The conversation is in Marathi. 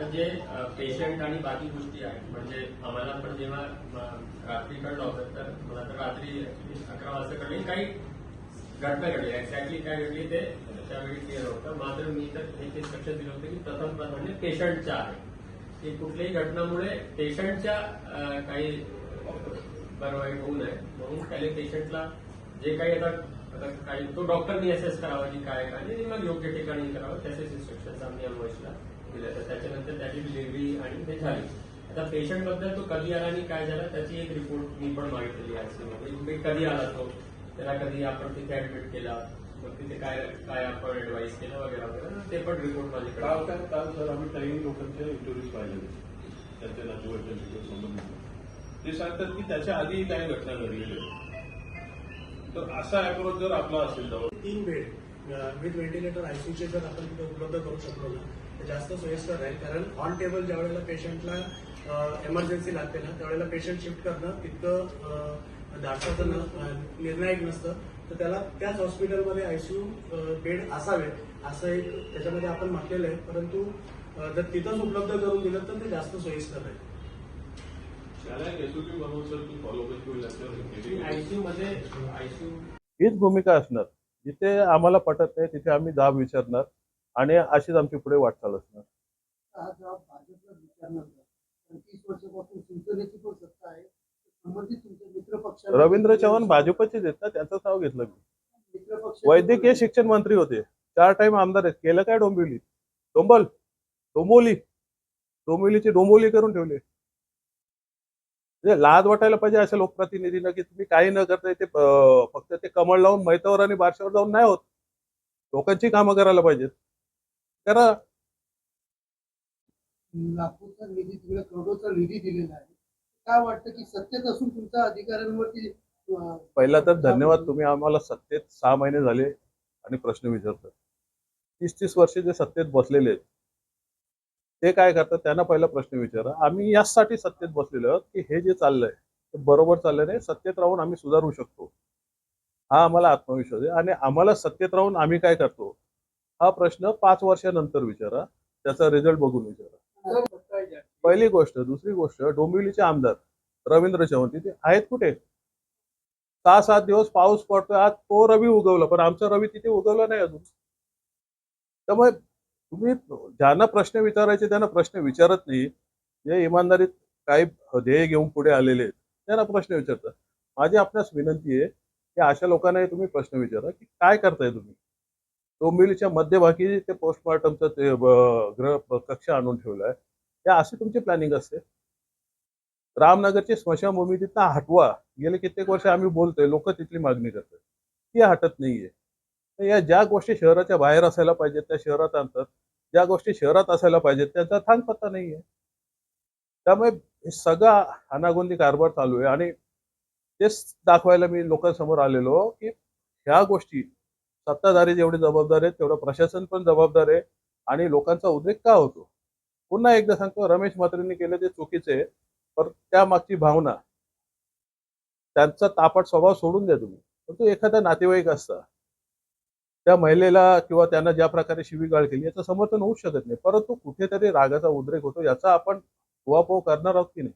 आता जे पेशंट आणि बाकी गोष्टी आहेत म्हणजे आम्हाला पण जेव्हा रात्री कळलं होतं तर मला तर रात्री 11 वाजता कळली काही घटना घडली एक्झॅक्टली काय घडली ते त्यावेळी क्लिअर होतं. मात्र मी तर हे लक्ष दिलं होतं की प्रथम म्हणजे पेशंटच्या आहे की कुठल्याही घटनामुळे पेशंटच्या काही बरं वाईट होऊ नये म्हणून त्याने पेशंटला जे काही आता काही तो डॉक्टरनी असेस करावा की काय आणि मग योग्य ठिकाणी करावं त्याचेच इन्स्ट्रक्शन्स आम्ही अमोशला दिले. तर त्याच्यानंतर त्याची डिलिव्हरी आणि हे झाली. आता पेशंट बद्दल तो कधी आला आणि काय झालं त्याची एक रिपोर्ट मी पण मागितलेली आहे. कधी आला तो, त्याला कधी आपण तिथे ऍडमिट केला, मग तिथे काय काय आपण ऍडवाइस केलं वगैरे वगैरे ते पण रिपोर्ट माझ्याकडे. काल सर आम्ही काही लोकांच्या इंटरव्ह्यूज पाहिलेले त्यांच्या नातेवाईकांच्या संबंधित ते सांगतात की त्याच्या आधी काही घटना घडलेल्या. तर असा अप्रोच जर आपला असेल तर 3 बेड विथ व्हेंटिलेटर आयसीयूचे जर आपण तिथे उपलब्ध करू शकलो ना तर जास्त सोयीस्कर राहील. कारण ऑन टेबल ज्या वेळेला पेशंटला एमर्जन्सी लागते ना त्यावेळेला पेशंट शिफ्ट करणं इतकं धाडसाचं निर्णायक नसतं. तर त्याला त्याच हॉस्पिटलमध्ये आयसीयू बेड असावेत असं एक त्याच्यामध्ये आपण म्हटलेलं आहे. परंतु जर तिथंच उपलब्ध करून दिलं तर ते जास्त सोयीस्कर राहील. आयसीयू मध्ये हीच भूमिका असणार. जिथे आम्हाला पटत नाही तिथे आम्ही जाब विचारणार आणि अशीच आमची पुढे वाटचाल असणार. हा जबाब भाजपला विचारणार 30 वर्षापासून शिवसेनेची पण सत्ता आहे. संबंधित तुमच्या मित्रपक्ष रवींद्र चव्हाण भाजपचेच आहेत ना, त्यांचं नाव घेतलं मी. मित्रपक्ष वैद्यकीय शिक्षण मंत्री होते, 4 टाइम आमदार आहेत. केलं काय डोंबिवली डोंबिवलीची डोंबोली करून ठेवले. म्हणजे लाज वाटायला पाहिजे अशा लोकप्रतिनिधींना की तुम्ही काही न करता ते फक्त ते कमळ लावून मैतावर आणि बारशावर जाऊन नाही होत. लोकांची कामं करायला पाहिजेत. करा. लाखोचा निधी तिकडे करोडोचा निधी दिलेला आहे. काय वाटतं की सत्तेत असून तुमच्या अधिकाऱ्यांवरती पहिला तर धन्यवाद, तुम्ही आम्हाला सत्तेत 6 महिने झाले आणि प्रश्न विचारतात. 30-30 वर्ष जे सत्तेत बसलेले आहेत ते काय करतात त्यांना पहिला प्रश्न विचारा. आम्ही यासाठी सत्तेत बसलेलो आहोत की हे जे चाललंय ते बरोबर चाललंय नाही, सत्तेत राहून आम्ही सुधारू शकतो हा आम्हाला आत्मविश्वास आहे. आणि आम्हाला सत्तेत राहून आम्ही काय करतो हा प्रश्न 5 वर्षानंतर विचारा, त्याचा रिझल्ट बघून विचारा. पहिली गोष्ट. दुसरी गोष्ट, डोंबिवलीचे आमदार रवींद्र चव्हाण तिथे आहेत कुठे? 6-7 दिवस पाऊस पडतोय, आज तो रवी उगवला पण आमचा रवी तिथे उगवला नाही अजून. त्यामुळे तुम्ही ज्यांना प्रश्न विचारायचे त्यांना प्रश्न विचारत नाही. जे इमानदारीत काही ध्येय घेऊन पुढे आलेले आहेत त्यांना प्रश्न विचारतात. माझी आपणास विनंती आहे की अशा लोकांना तुम्ही प्रश्न विचारा की काय करताय तुम्ही. डोंबिवलीच्या मध्यभागी ते पोस्टमॉर्टमचं ते ग्रह कक्ष आणून ठेवलाय. या अशी तुमची प्लॅनिंग असते. रामनगरची स्मशानभूमी तिथं हटवा. गेले कित्येक वर्ष आम्ही बोलतोय, लोक तिथली मागणी करतात, ती हटत नाहीये. तर या ज्या गोष्टी शहराच्या बाहेर असायला पाहिजेत त्या शहरात आणतात, ज्या गोष्टी शहरात असायला पाहिजेत त्यांचा थांगपत्ता नाहीये. त्यामुळे हे सगळा अनागोंदी कारभार चालू आहे आणि तेच दाखवायला मी लोकांसमोर आलेलो की ह्या गोष्टी सत्ताधारी जेवढे जबाबदार आहेत तेवढं प्रशासन पण जबाबदार आहे. आणि लोकांचा उद्रेक का होतो पुन्हा एकदा सांगतो, रमेश म्हात्रेंनी केलं ते चुकीचे, पण त्यामागची भावना, त्यांचा तापट स्वभाव सोडून द्या तुम्ही. परंतु एखादा नातेवाईक असता त्या महिलेला किंवा त्यांना ज्या प्रकारे शिवीगाळ केली याचं समर्थन होऊ शकत नाही. परंतु कुठेतरी रागाचा उद्रेक होतो याचा आपण उहापोह करणार आहोत की नाही.